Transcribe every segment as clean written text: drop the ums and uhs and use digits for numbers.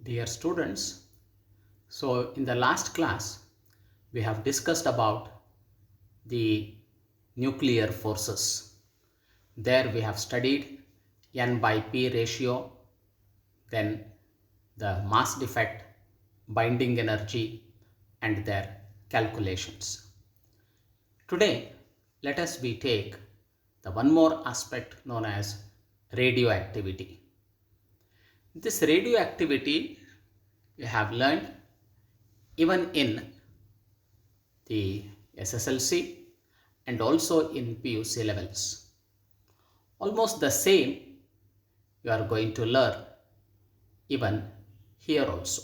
Dear students, so in the last class we have discussed about the nuclear forces. There we have studied N by P ratio, then the mass defect, binding energy and their calculations. Today let us take the one more aspect known as radioactivity. This radioactivity we have learned even in the SSLC and also in PUC levels. Almost the same you are going to learn even here also.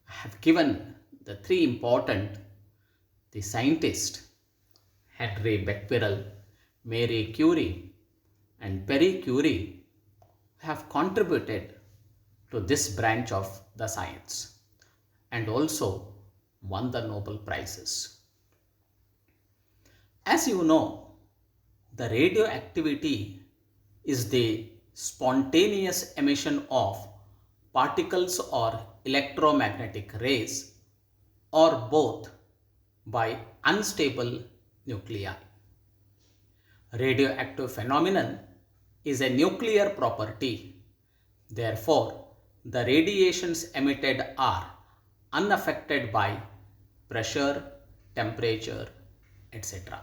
I have given the three important scientists Henry Becquerel, Marie Curie and Marie Curie have contributed to this branch of the science and also won the Nobel Prizes. As you know, the radioactivity is the spontaneous emission of particles or electromagnetic rays or both by unstable nuclei. Radioactive phenomenon is a nuclear property. Therefore, the radiations emitted are unaffected by pressure, temperature, etc.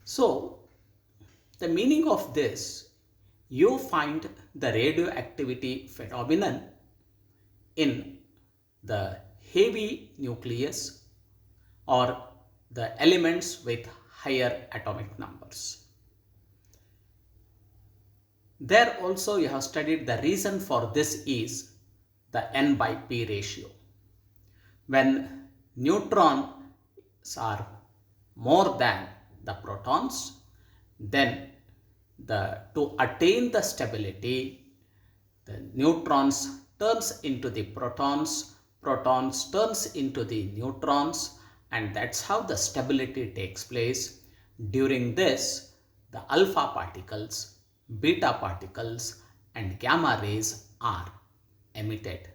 So, the meaning of this, you find the radioactivity phenomenon in the heavy nucleus or the elements with higher atomic numbers. There also you have studied the reason for this is the N by P ratio. When neutrons are more than the protons, then to attain the stability, the neutrons turns into the protons, protons turns into the neutrons, and that's how the stability takes place. During this, the alpha particles, beta particles and gamma rays are emitted.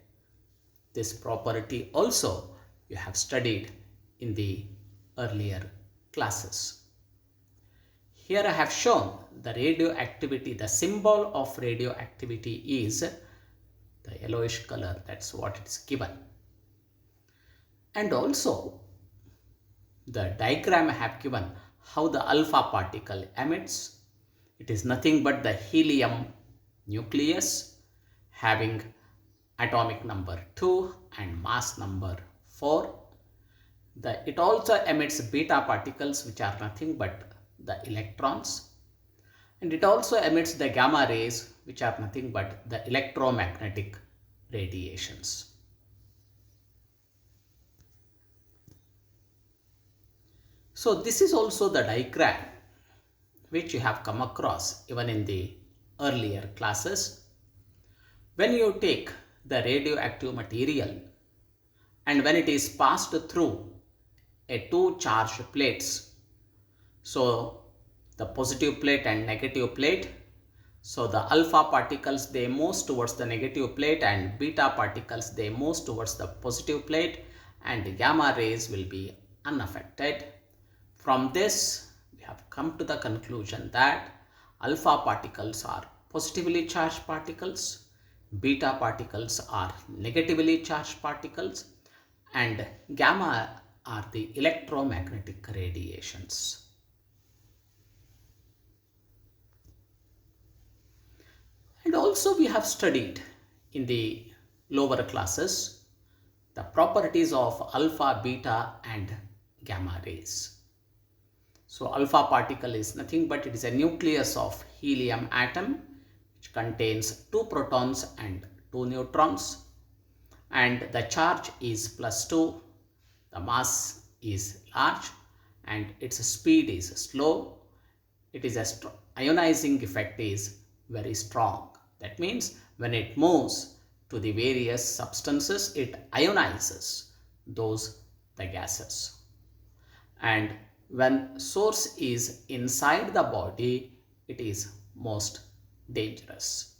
This property also you have studied in the earlier classes. Here I have shown the radioactivity. The symbol of radioactivity is the yellowish color. That's what it's given. And also the diagram I have given how the alpha particle emits. It is nothing but the helium nucleus having atomic number 2 and mass number 4. It also emits beta particles which are nothing but the electrons, and it also emits the gamma rays which are nothing but the electromagnetic radiations. So this is also the diagram which you have come across even in the earlier classes. When you take the radioactive material and when it is passed through two charged plates, so the positive plate and negative plate, so the alpha particles they move towards the negative plate and beta particles they move towards the positive plate, and gamma rays will be unaffected. From this we have come to the conclusion that alpha particles are positively charged particles, beta particles are negatively charged particles, and gamma are the electromagnetic radiations. And also we have studied in the lower classes the properties of alpha, beta and gamma rays. So alpha particle is nothing but it is a nucleus of helium atom which contains 2 protons and 2 neutrons, and the charge is +2, the mass is large and its speed is slow. It is a ionizing effect is very strong. That means when it moves to the various substances, it ionizes the gases. And when source is inside the body, it is most dangerous.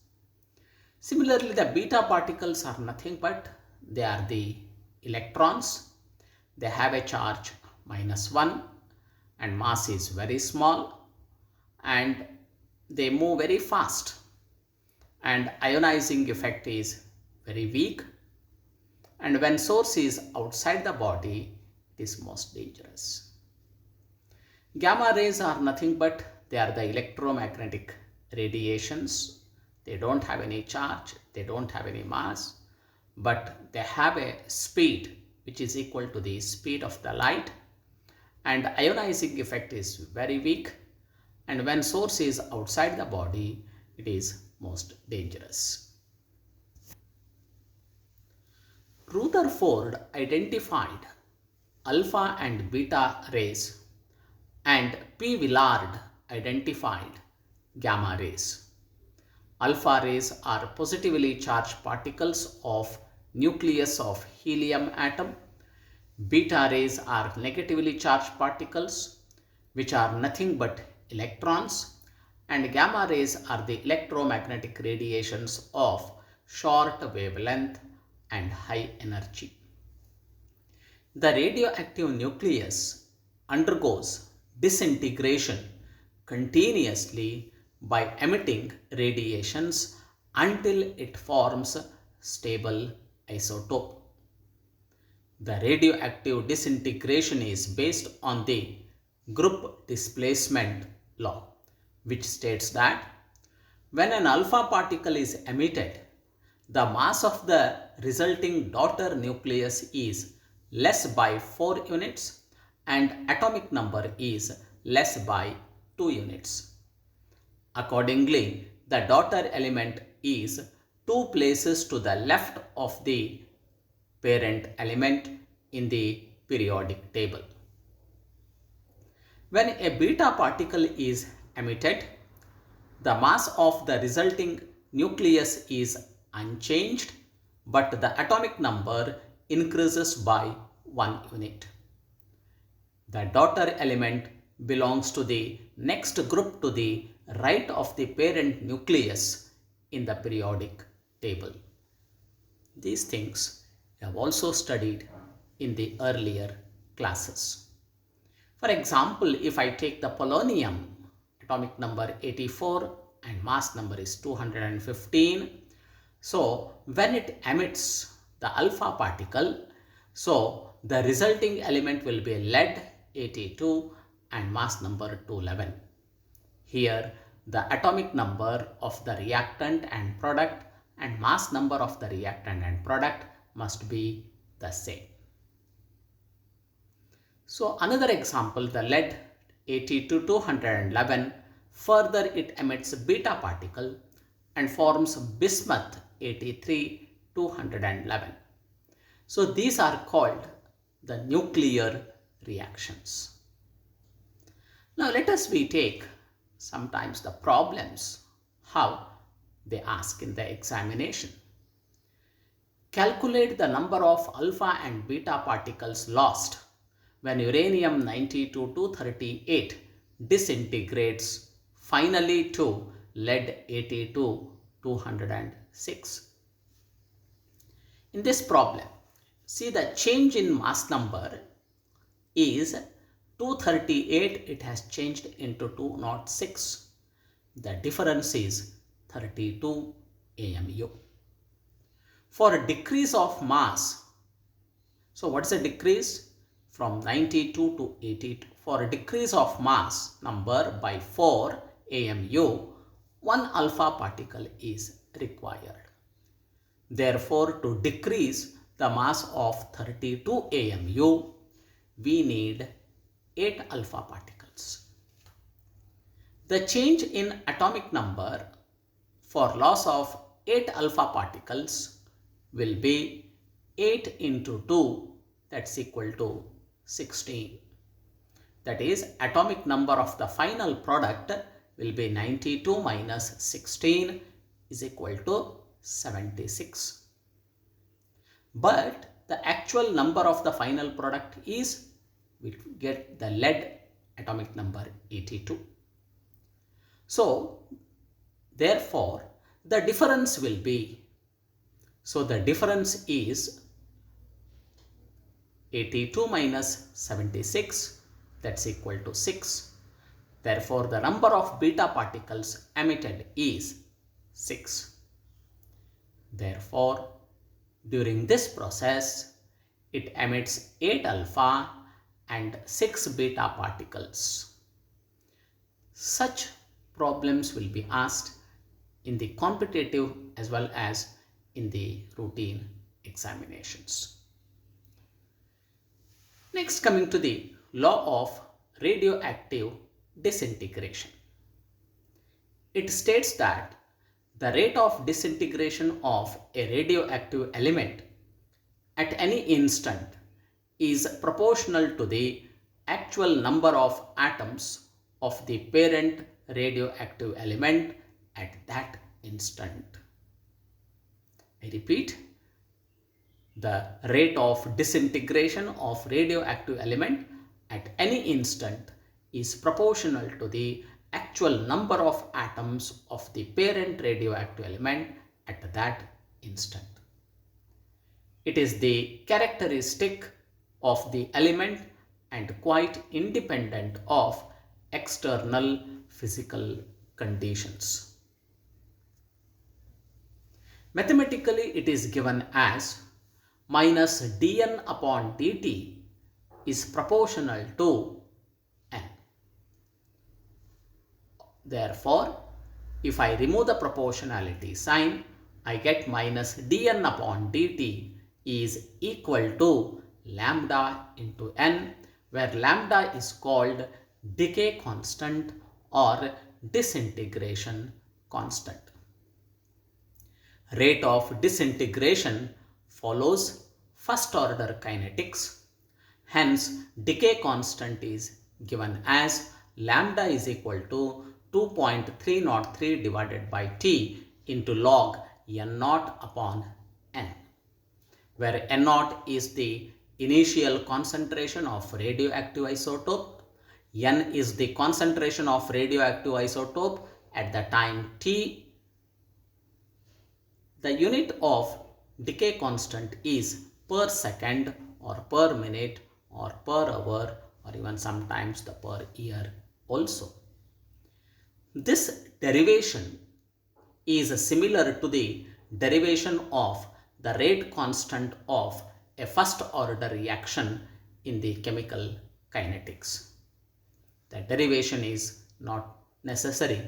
Similarly, the beta particles are nothing but they are the electrons. They have a charge -1 and mass is very small and they move very fast and ionizing effect is very weak, and when source is outside the body it is most dangerous. Gamma rays are nothing but they are the electromagnetic radiations. They don't have any charge, they don't have any mass, but they have a speed which is equal to the speed of the light, and ionizing effect is very weak, and when source is outside the body it is most dangerous. Rutherford identified alpha and beta rays and P. Villard identified gamma rays. Alpha rays are positively charged particles of nucleus of helium atom. Beta rays are negatively charged particles which are nothing but electrons, and gamma rays are the electromagnetic radiations of short wavelength and high energy. The radioactive nucleus undergoes disintegration continuously by emitting radiations until it forms stable isotope. The radioactive disintegration is based on the group displacement law, which states that when an alpha particle is emitted, the mass of the resulting daughter nucleus is less by 4 units and atomic number is less by 2 units. Accordingly, the daughter element is 2 places to the left of the parent element in the periodic table. When a beta particle is emitted, the mass of the resulting nucleus is unchanged, but the atomic number increases by 1 unit. The daughter element belongs to the next group to the right of the parent nucleus in the periodic table. These things we have also studied in the earlier classes. For example, if I take the polonium, atomic number 84 and mass number is 215. So when it emits the alpha particle, so the resulting element will be lead 82 and mass number 211. Here the atomic number of the reactant and product and mass number of the reactant and product must be the same. So another example, the lead 82-211, further it emits beta particle and forms bismuth 83-211. So these are called the nuclear reactions. Now let us take sometimes the problems how they ask in the examination. Calculate the number of alpha and beta particles lost when uranium-92-238 disintegrates finally to lead 82-206. In this problem, see the change in mass number is 238, it has changed into 206. The difference is 32 AMU. For a decrease of mass, so what is a decrease? From 92 to 82. For a decrease of mass number by 4 AMU, 1 alpha particle is required. Therefore, to decrease the mass of 32 AMU, we need 8 alpha particles. The change in atomic number for loss of 8 alpha particles will be 8 into 2, that's equal to 16. That is, atomic number of the final product will be 92 minus 16 is equal to 76. But the actual number of the final product is, we get the lead atomic number 82. So therefore, the difference will be, so the difference is 82 minus 76, that's equal to 6. Therefore, the number of beta particles emitted is 6. Therefore, during this process, it emits 8 alpha and 6 beta particles. Such problems will be asked in the competitive as well as in the routine examinations. Next, coming to the law of radioactive disintegration. It states that the rate of disintegration of a radioactive element at any instant is proportional to the actual number of atoms of the parent radioactive element at that instant. I repeat, the rate of disintegration of radioactive element at any instant is proportional to the actual number of atoms of the parent radioactive element at that instant. It is the characteristic of the element and quite independent of external physical conditions. Mathematically, it is given as minus dn upon dt is proportional to n. Therefore, if I remove the proportionality sign, I get minus dn upon dt is equal to lambda into n, where lambda is called decay constant or disintegration constant. Rate of disintegration follows first order kinetics. Hence, decay constant is given as lambda is equal to 2.303 divided by T into log n0 upon n, where n0 is the initial concentration of radioactive isotope, n is the concentration of radioactive isotope at the time T. The unit of decay constant is per second or per minute or per hour or even sometimes the per year also. This derivation is similar to the derivation of the rate constant of a first order reaction in the chemical kinetics. The derivation is not necessary.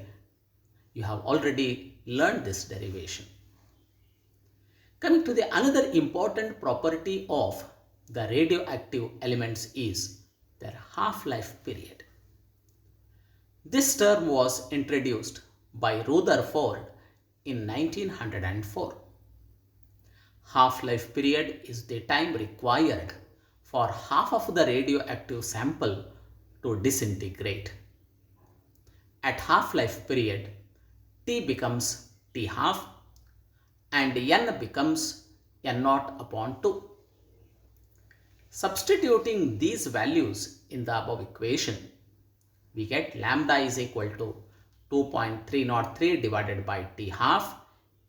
You have already learned this derivation. Coming to the another important property of the radioactive elements is their half-life period. This term was introduced by Rutherford in 1904. Half-life period is the time required for half of the radioactive sample to disintegrate. At half-life period, T becomes T half and n becomes n0 upon 2. Substituting these values in the above equation, we get lambda is equal to 2.303 divided by T half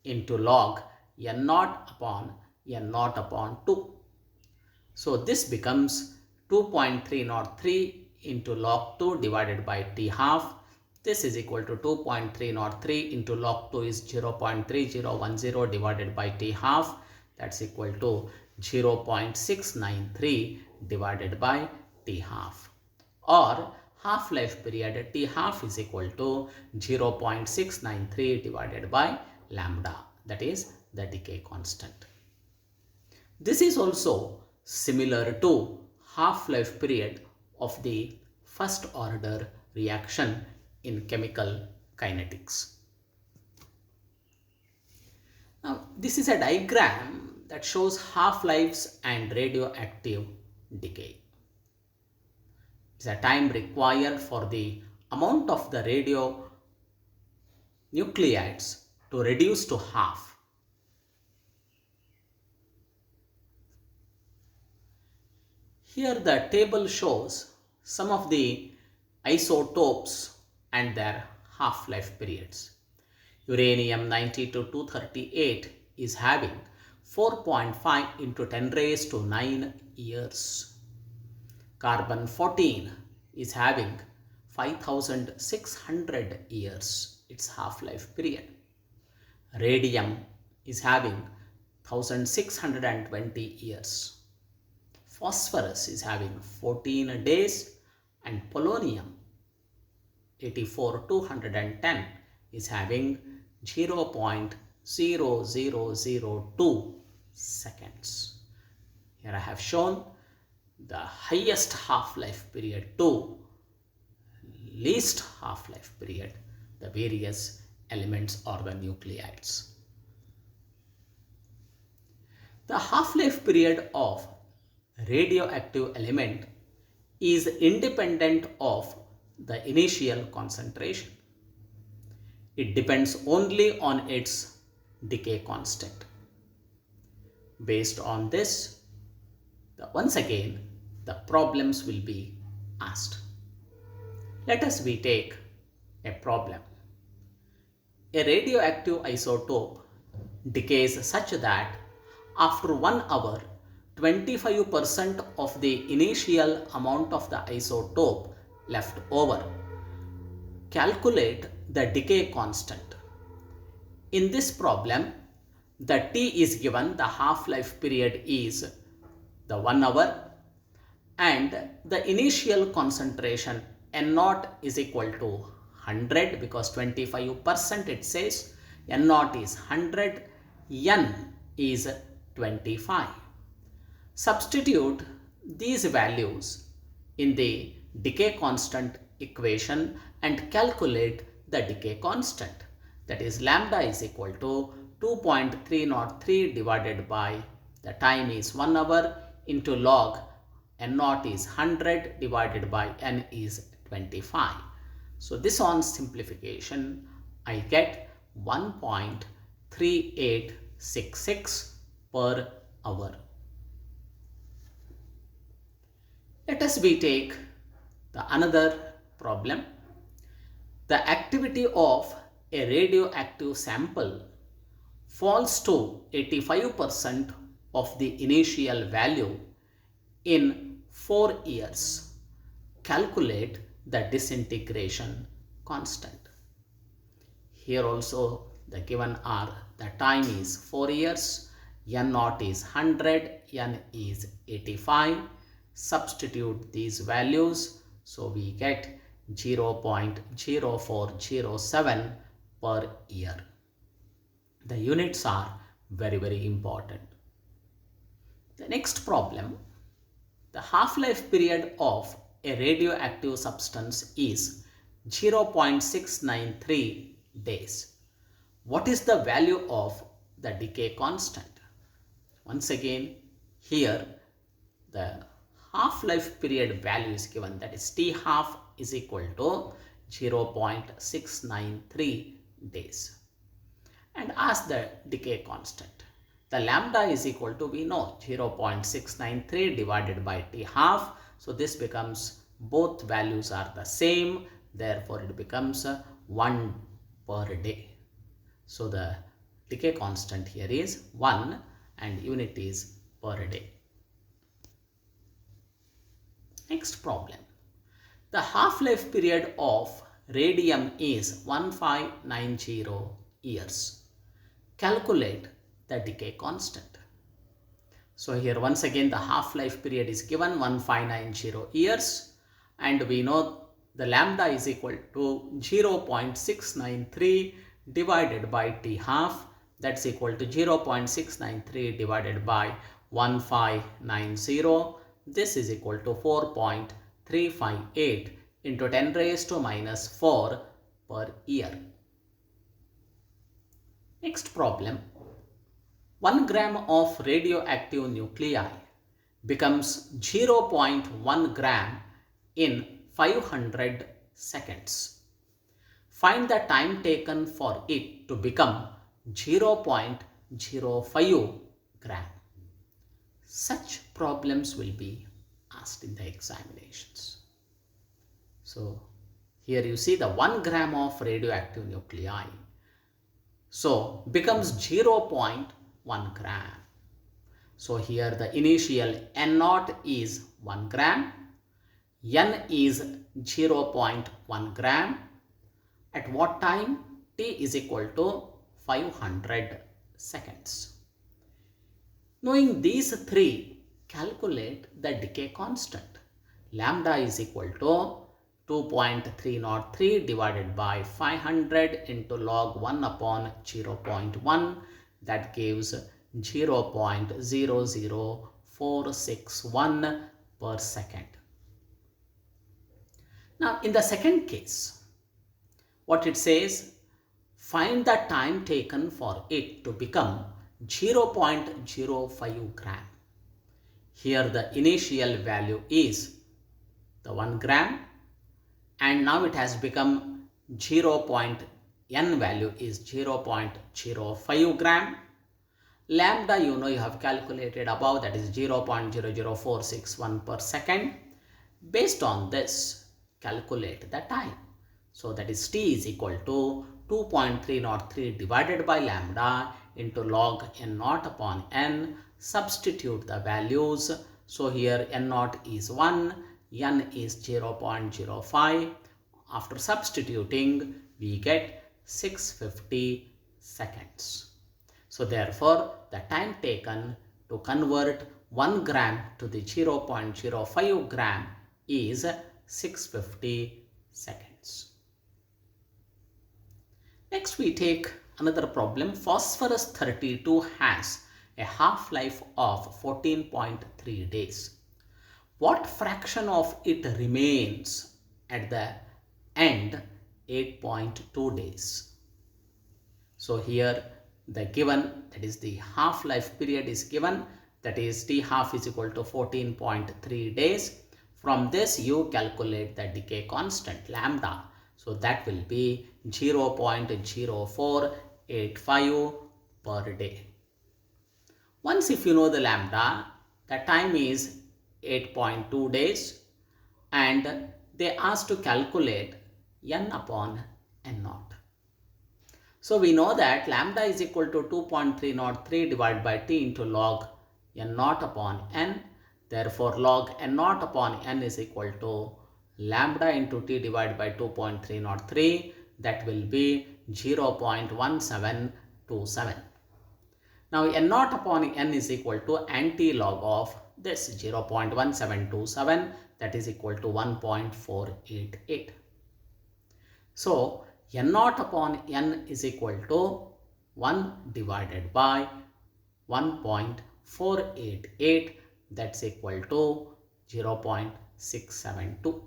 into log n0 upon n0 upon 2. So this becomes 2.303 into log 2 divided by T half. This is equal to 2.303 into log 2 is 0.3010 divided by T half. That's equal to 0.693 divided by T half. Or half-life period T half is equal to 0.693 divided by lambda. That is the decay constant. This is also similar to half-life period of the first order reaction in chemical kinetics. Now, this is a diagram that shows half-lives and radioactive decay. It's a time required for the amount of the radionuclides to reduce to half. Here the table shows some of the isotopes and their half-life periods. Uranium 92-238 is having 4.5 into 10 raised to 9 years. Carbon 14 is having 5600 years, its half-life period. Radium is having 1620 years. Phosphorus is having 14 days, and polonium 84-210 is having 0.0002 seconds. Here I have shown the highest half-life period to least half-life period, the various elements or the nuclides. The half-life period of radioactive element is independent of the initial concentration. It depends only on its decay constant. Based on this, once again, the problems will be asked. Let us take a problem. A radioactive isotope decays such that after 1 hour, 25% of the initial amount of the isotope left over. Calculate the decay constant. In this problem, the T is given, the half-life period is the 1 hour, and the initial concentration N0 is equal to 100 because 25% it says, N0 is 100, N is 25. Substitute these values in the decay constant equation and calculate the decay constant. That is, lambda is equal to 2.303 divided by the time is 1 hour into log N0 is 100 divided by N is 25. So this on simplification I get 1.3866 per hour. Let us take another problem. The activity of a radioactive sample falls to 85% of the initial value in 4 years. Calculate the disintegration constant. Here also the given are the time is 4 years, N0 is 100, N is 85. Substitute these values, so we get 0.0407 per year. The units are very important. The next problem, the half-life period of a radioactive substance is 0.693 days. What is the value of the decay constant? Once again, here the half-life period value is given, that is T half is equal to 0.693 days. And as the decay constant, the lambda is equal to, we know, 0.693 divided by T half. So this becomes, both values are the same, therefore it becomes 1 per day. So the decay constant here is 1 and unit is per day. Next problem. The half-life period of radium is 1590 years. Calculate the decay constant. So here once again the half-life period is given 1590 years, and we know the lambda is equal to 0.693 divided by T half, that's equal to 0.693 divided by 1590. This is equal to 4.358 into 10 raised to minus 4 per year. Next problem. 1 gram of radioactive nuclei becomes 0.1 gram in 500 seconds. Find the time taken for it to become 0.05 gram. Such problems will be asked in the examinations. So here you see the 1 gram of radioactive nuclei. So becomes 0.1 gram. So here the initial N naught is 1 gram, N is 0.1 gram. At what time? T is equal to 500 seconds. Knowing these three, calculate the decay constant. Lambda is equal to 2.303 divided by 500 into log 1 upon 0.1. That gives 0.00461 per second. Now in the second case, what it says, find the time taken for it to become 0.05 gram. Here the initial value is the 1 gram and now it has become 0.n value is 0.05 gram. Lambda you have calculated above, that is 0.00461 per second. Based on this, calculate the time. So that is T is equal to 2.303 divided by lambda into log N naught upon N. Substitute the values. So here N naught is 1, N is 0.05. After substituting, we get 650 seconds. So therefore, the time taken to convert 1 gram to the 0.05 gram is 650 seconds. Next we take another problem. Phosphorus 32 has a half-life of 14.3 days. What fraction of it remains at the end? 8.2 days. So here the given, that is the half-life period is given, that is T half is equal to 14.3 days. From this you calculate the decay constant lambda. So that will be 0.0485 per day. Once if you know the lambda, the time is 8.2 days and they ask to calculate N upon N naught. So we know that lambda is equal to 2.303 divided by T into log N naught upon N. Therefore log N naught upon N is equal to lambda into T divided by 2.303. That will be 0.1727. Now N naught upon N is equal to anti-log of this 0.1727, that is equal to 1.488. So N naught upon N is equal to 1 divided by 1.488, that's equal to 0.672.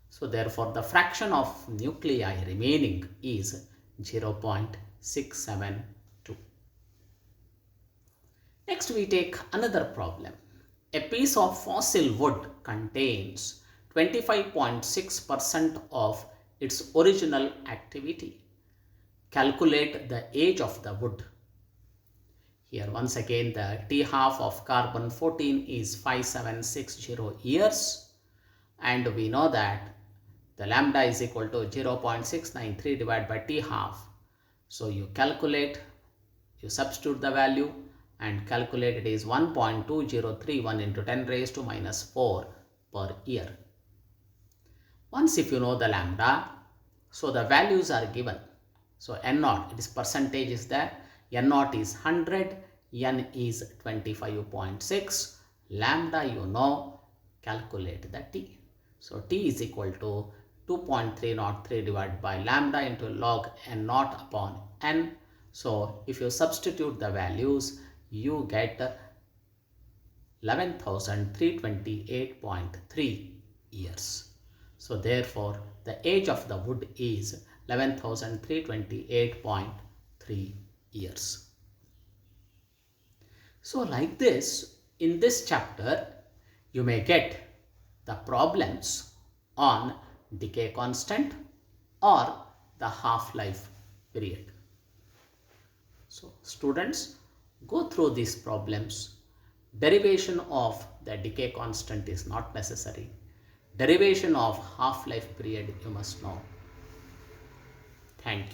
So therefore the fraction of nuclei remaining is 0.672. Next we take another problem. A piece of fossil wood contains 25.6% of its original activity. Calculate the age of the wood. Here once again the T half of carbon 14 is 5760 years and we know that the lambda is equal to 0.693 divided by T half. So you calculate, you substitute the value and calculate it is 1.2031 into 10 raised to minus 4 per year. Once if you know the lambda, so the values are given. So N naught, it is percentage is there. N naught is 100, N is 25.6. Lambda you know, calculate the T. So T is equal to 2.303 divided by lambda into log N naught upon N. So if you substitute the values, you get 11,328.3 years. So therefore the age of the wood is 11,328.3 years. So like this, in this chapter you may get the problems on decay constant or the half-life period. So students, go through these problems. Derivation of the decay constant is not necessary. Derivation of half-life period you must know. Thank you.